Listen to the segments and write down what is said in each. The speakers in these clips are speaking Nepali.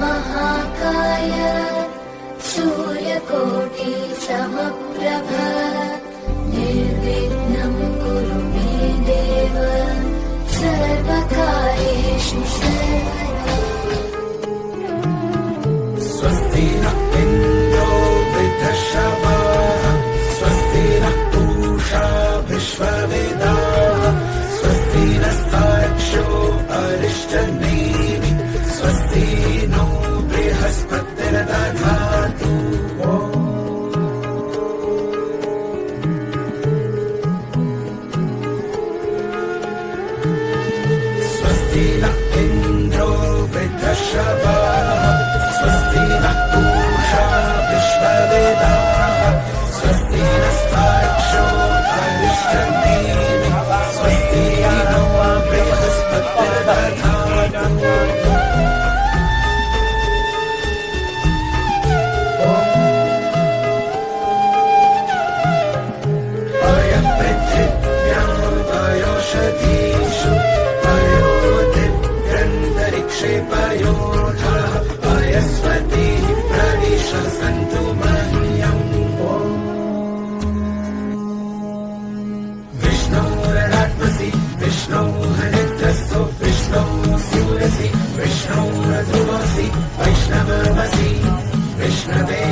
महाकाय सूर्यकोटि समप्रभ निर्विघ्नं कुरु मे देव सर्वकार्येषु सर्वदा। स्वस्ति न इन्द्रो वृद्धश्रवाः स्वस्ति न पूषा विश्ववेदाः स्वस्ति नस्तार्क्ष्यो अरिष्टनेमिः स्वस्ति नो बृहस्पतिर्दधातु। स्वस्ति न इन्द्रो वृद्धश्रवाः स्वस्ति न पूषा विश्ववेदाः स्वस्ति नस्तार्क्ष्यो अरिष्टनेमिः स्वस्ति नो बृहस्पतिर्दधातु। पयोषधीषु पयोदिव्यन्तरिक्षे पयोधाः पयस्वतीः प्रविशन्तु मह्यम्। विष्णोररात्मसि विष्णोः नित्यस्थो विष्णोः सूरसि विष्णोः ध्रुवसि वैष्णवमसि विष्णवे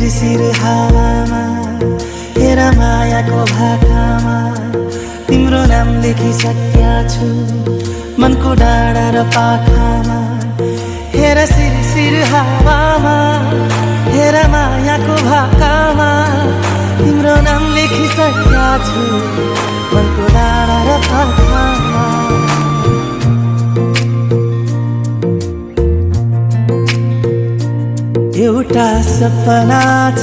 सिर हावामा हेर मायाको भाकामा तिम्रो नाम लेखिसकेका छु मनको डाँडा र पाखामा। हेर सिर हावामा हेर मायाको भाकामा तिम्रो नाम लेखिसकेका छु मनको डाँडा र पाखामा। एउटा सपना छ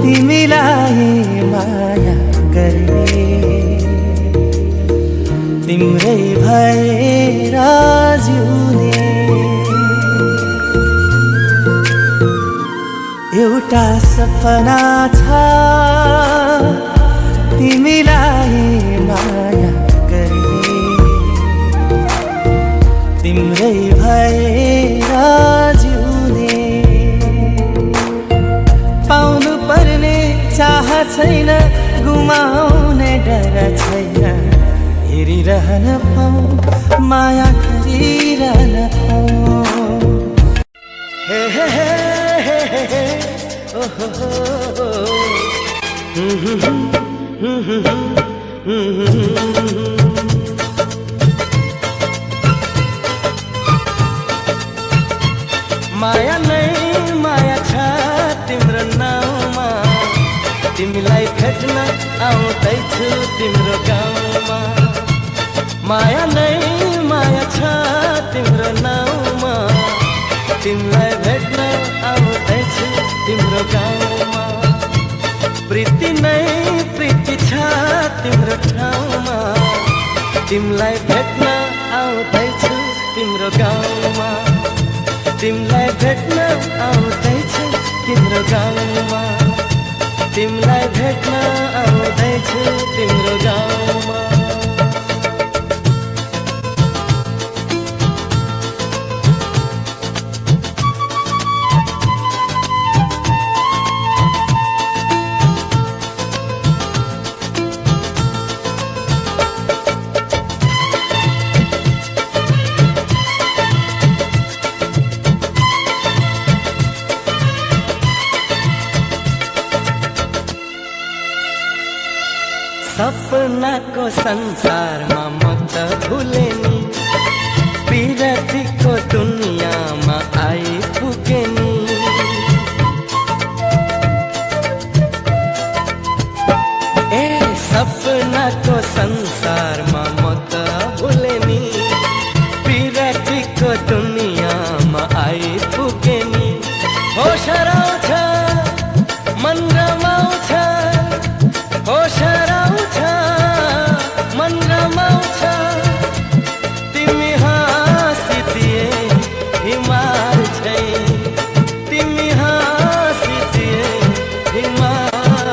तिमीलाई माया गर्ने तिम्रै भएर जिउने। एउटा सपना छ तिमीलाई माया छैन गुमाउने डर छैन हेरिरहन पाऊँ माया गरिरहन पाऊँ हे हे हे हे हे हे ओ हो हो माया नै माया छ तिम्रो नाउँमा तिमीलाई भेट्न आउँदैछु तिम्रो गाउँमा माया नै माया छ तिम्रो नाउँमा तिमीलाई भेट्न आउँदैछु तिम्रो गाउँमा प्रीति नै प्रीति छ तिम्रो ठाउँमा तिमीलाई भेट्न आउँदैछु तिम्रो गाउँमा तिमीलाई भेट्न आउँदैछु तिम्रो गाउँमा तिमीलाई भेट्न आउँदैछु तिम्रो गाउँमा सपनाको संसारमा म त भुले नि पिरतीको दुनियाँमा आइपुगे नि ए सपनाको संसारमा म त भुले नि पिरतीको दुनियाँमा आइपुगे नि होस हराउँछ मन रमाउँछ होस हराउँछ मन रमाउँछ तिमी हाँसिदिए हिमाल झैं तिमी हाँसिदिए हिमाल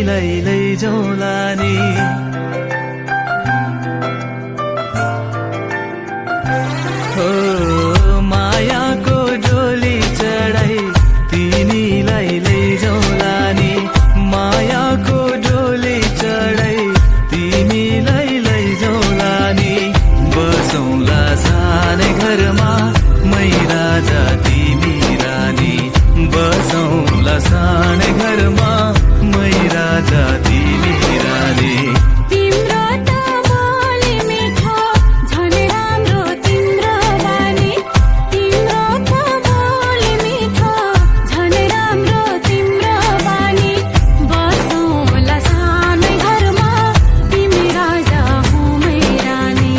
तिमीलाई लैजाउँला नि हो मायाको डोली चढाई तिमीलाई लैजाउँला नि मायाको डोली चढाई तिमीलाई लैजाउँला नि बसौँला सानै घरमा मै राजा तिमी रानी बसौँला सानै घरमा मै राजा तिमी रानी तिम्रो त बोली मिठो झन् राम्रो तिम्रो बानी तिम्रो त बोली मिठो झन् राम्रो तिम्रो बानी बसौँला सानै घरमा तिमी राजा हो मै रानी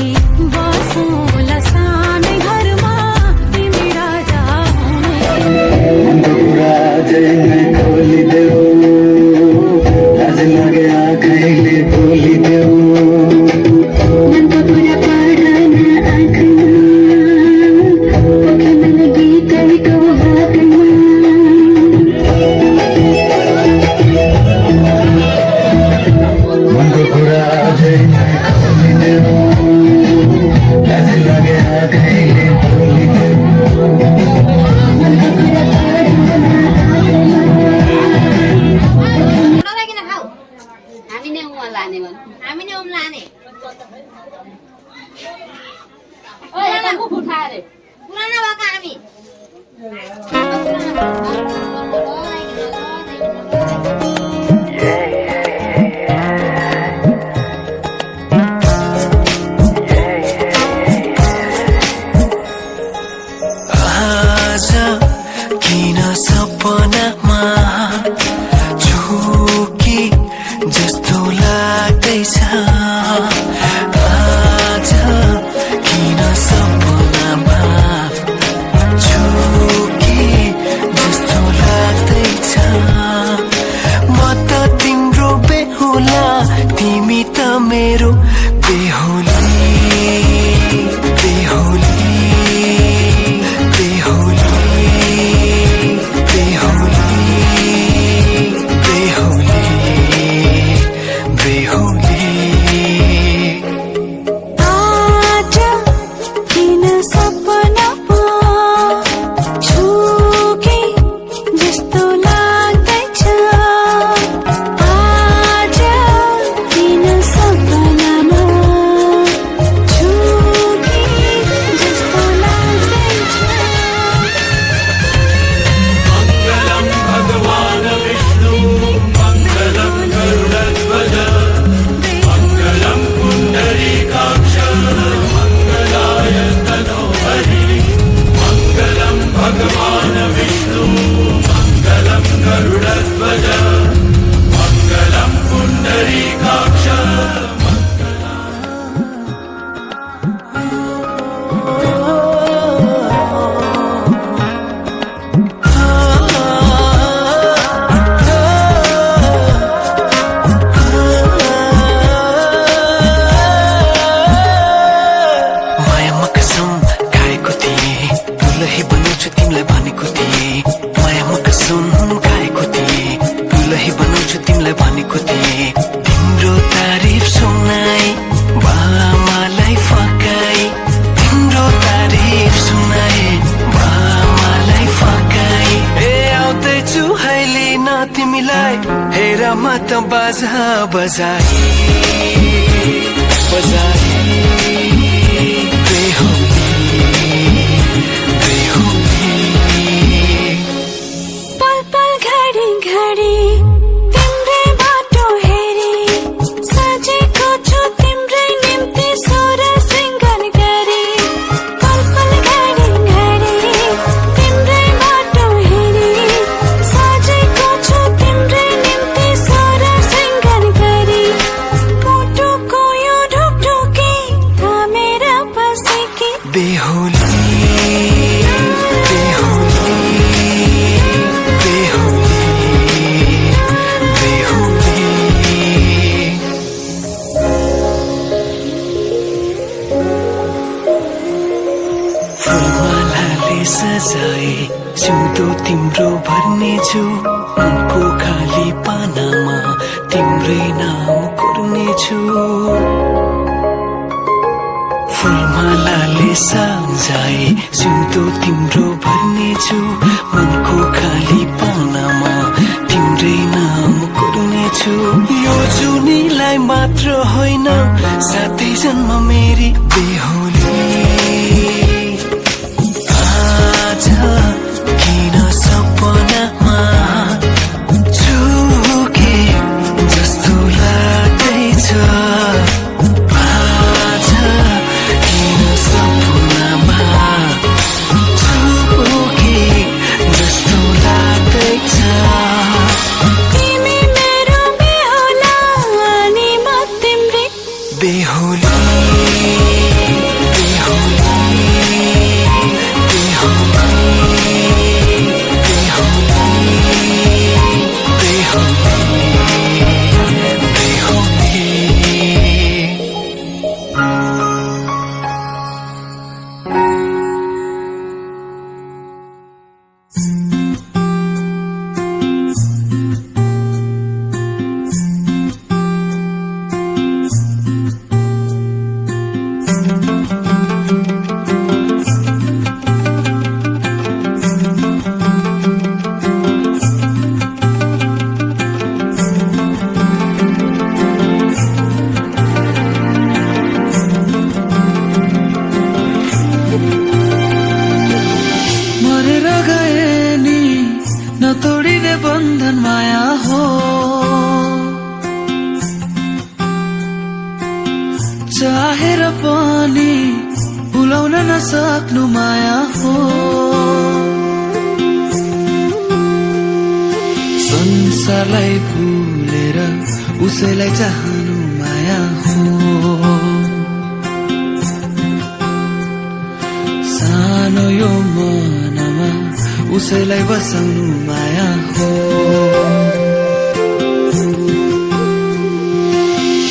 बसौँला सानै घरमा तिमी राजा हो मै खोलिदेऊ लाज लागे आँखैले बोलिदेऊ मनको कुरा पढ्न आँखमा पोखिन लगी गएको हातमा मनको कुरा अझै खोलिदेऊ लाज लागे आँखैले बोलिदेऊ नलागिन खाऊ हामी नै उमा लाने भन् हामी नै उम लाने ओइ यता को फुटा रे पुरानो भएको हामी आज किन सपनामा झुकी जस्तो लाग्दैछ आज किन सपनामा झुकी जस्तो लाग्दैछ म त तिम्रो बेहुला तिमी त मेरो बेहुली बेहुली आज किन सपनामा झुके जस्तो लाग्दैछ आज किन सपनामा झुके जस्तो लाग्दैछ मायामा कसम खाएको थिएँ दुलही बनाउँछु तिमीलाई भनेको थिएँ मायामा कसम खाएको थिएँ दुलही बनाउँछु तिमीलाई भनेको थिएँ तिम्रो तारिफ सुनाई बामालाई फकाई तिम्रो तारिफ सुनाई बामालाई फकाई ए आउँदैछु अहिले न तिमीलाई हेर म त बाजा बजाई बजाई पल पल घडी घडी तिम्रै बाटो हेरी सजेको छु तिम्रै निम्ति सोर सिंगार गरी पल पल घडी घडी तिम्रै बाटो हेरी सजेको छु तिम्रै निम्ति सोर सिंगार गरी मुटुको यो ढुकढुकी थामेर बसेकी बेहुली बेहुली बेहुली फुलमालाले सजाए सिउँदो तिम्रो भर्नेछु उनको खाली पानामा तिम्रै नाम कोर्नेछु फुलमालाले सजाए सिउँदो तिम्रो भर्नेछु मनको खाली पानामा तिम्रै नाम कोर्नेछु यो जुनीलाई मात्र होइन साथै जन्म मेरी बेहुली आज किन सपनामा चुके जस्तो लाग्दैछ आज किन सपनामा चुके जस्तो लाग्दैछ तिमी मेरो बेहुला अनि म तिम्रै बेहुली मरेर गए नि नतोडिने बन्धन माया हो चाहेर पनि भुलाउन नसक्नु माया हो संसारलाई भुलेर उसैलाई चाहनु माया हो सानो यो मनमा उसैलाई बसाउनु माया हो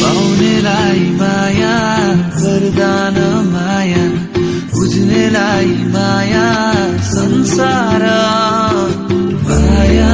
पाउनेलाई माया वरदान माया बुझ्नेलाई माया संसार माया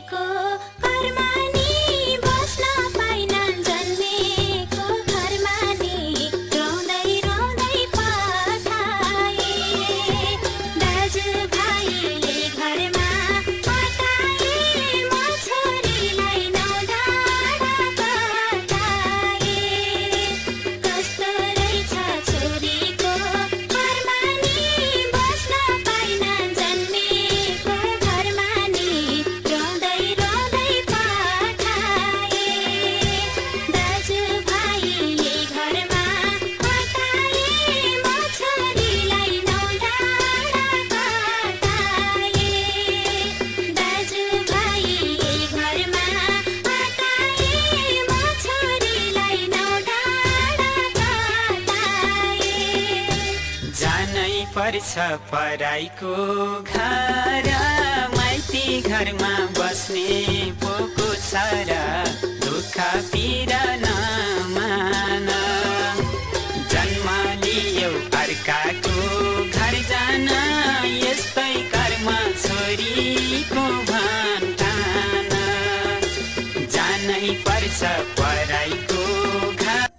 जन्मेको घरमा नि बस्न पाइन जन्मेको घरमा नि रोँदै रोँदै पठाए दाजुभाइले घरमा पठाए म छोरीलाई नौ डाँडा पठाए कस्तो रहेछ छोरीको घरमा नि बस्न पाइन जन्मेको घरमा नि रोँदै रोँदै पठाए दाजुभाइले घरमा पठाए म छोरीलाई नौ डाँडा पठाए दाजुभाइले घरमा पठाए म छोरीलाई नौ डाँडा पठाए जानै पर्छ पराईको घर माइती घरमा बस्ने पोको छ र दुःख पीडा नमान जन्म लियो अर्काको घर जान यस्तै कर्म छोरीको भन्ठान जानै पर्छ पराईको घर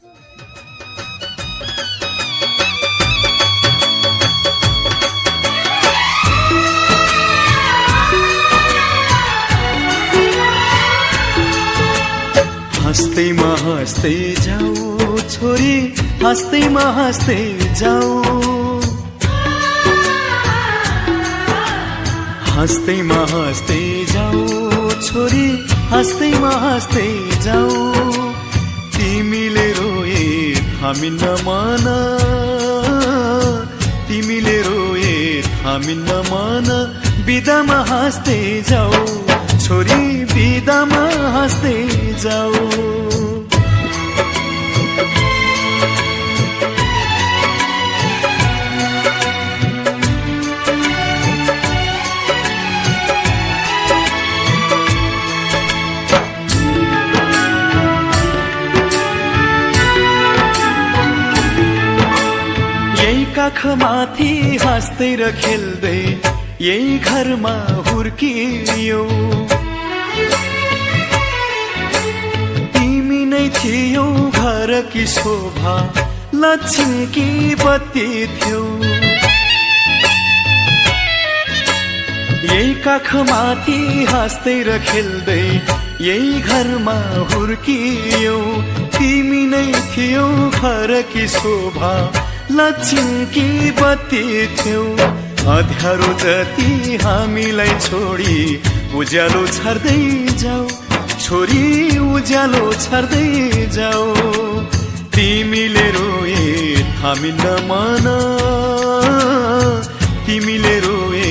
हँस्दैमा हँस्दै जाऊ छोरी हँस्दैमा हँस्दै जाऊ हँस्दैमा हँस्दै जाऊ छोरी हँस्दैमा हँस्दै जाऊ तिमीले रोए थामिन्न मन तिमीले रोए थामिन्न मन बिदामा हाँस्दै जाऊ छोरी बिदामा हाँस्दै जाऊ यही काखमाथि हाँस्दै र खेल्दै यही घरमा हुर्कियौ तिमी नै थियौ घरकी शोभा लक्ष्मीकी बत्ती थियौ यही काखमाथि हाँस्दै र खेल्दै यही घरमा हुर्कियौ तिमी नै थियौ घरकी शोभा लक्ष्मीकी बत्ती थियौ अँध्यारो जति हामीलाई छोडी उज्यालो छर्दै जाऊ छोरी उज्यालो छर्दै जाऊ तिमीले रोए थामिन्न मन तिमीले रोए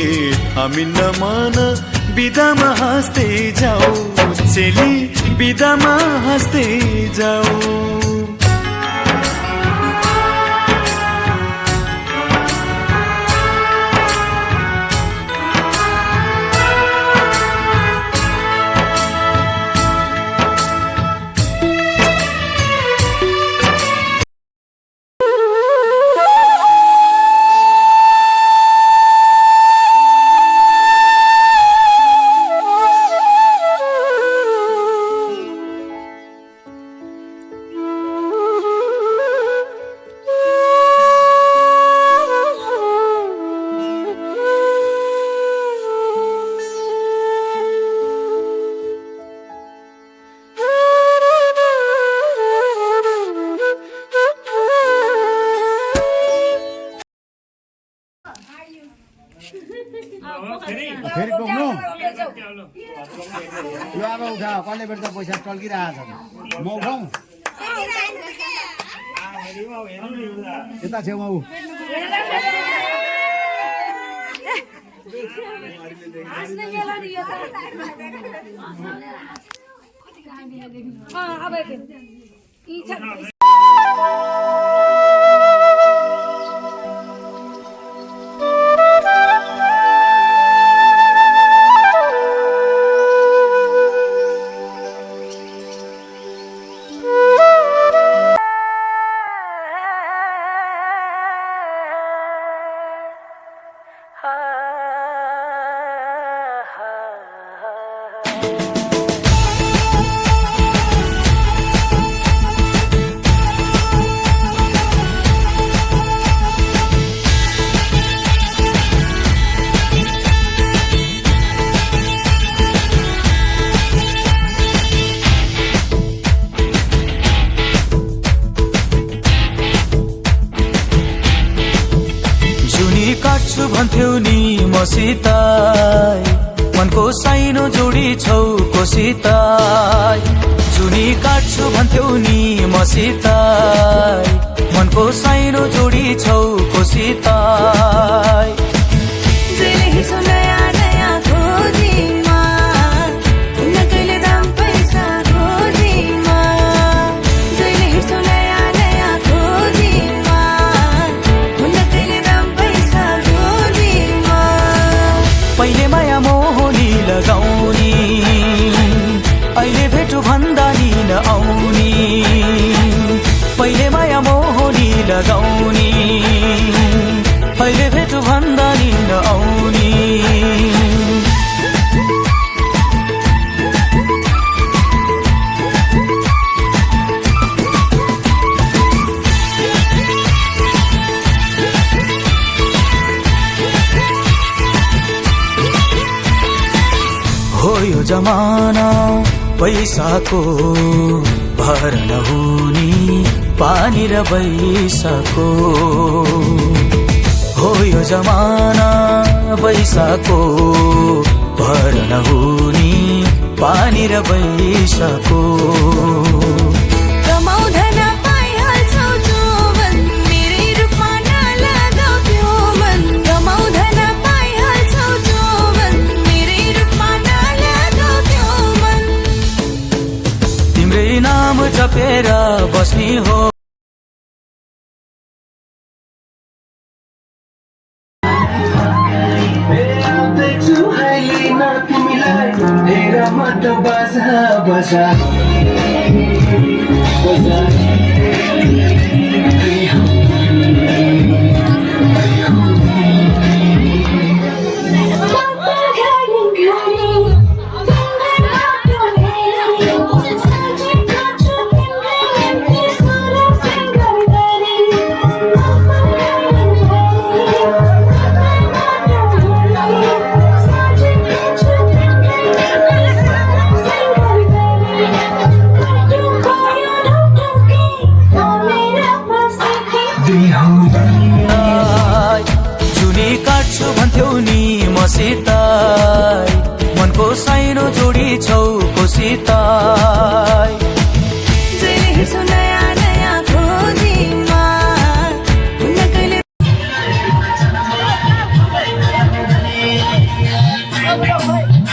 थामिन्न मन बिदामा हाँस्दै जाऊ चेली बिदामा हाँस्दै जाऊ फेरि बोक्नु यो अब उठा कसले बेर त पैसा टल्किरहेको छ म उठाउँ यता छेउमा ऊ मसिताई मनको साइनो जोडी छौ कोसिताई जुनी काट्छु भन्थ्यौ नि मसिताई मनको साइनो जोडी छौ कोसिताई जहिले हिँड्छौ नयाँ नयाँ खोजीमा हुन्न कहिले दाम पैसा खोजीमा जहिले हिँड्छौ नयाँ नयाँ खोजीमा हुन्न कहिले दाम पैसा खोजीमा पहिले माया मोहनी लगाउने अहिले भेटु भन्दा नि नआउने पहिले माया मोहनी लगाउने अहिले भेटु भन्दा नि नआउने हो यो जमाना पैसाको भर नहुने पानी र पैसाको हो यो जमाना पैसाको भर नहुने पानी र पैसाको रमाउँदैन पाइहाल्छौ जोवन मेरै रूपमा नलगाऊ त्यो मन रमाउँदैन पाइहाल्छौ जोवन मेरै रूपमा नलगाऊ त्यो मन तिम्रै नाम जपेर बस्ने हो आउँदैछु अहिले न तिमीलाई हेर म त बसा बसा बसा जुनी काट्छु भन्थ्यौ नि मसिताई मनको साइनो जोडी छौ कोसिताई जहिले हिँड्छौ नयाँ नयाँ खोजीमा हुन्न कहिले Hey!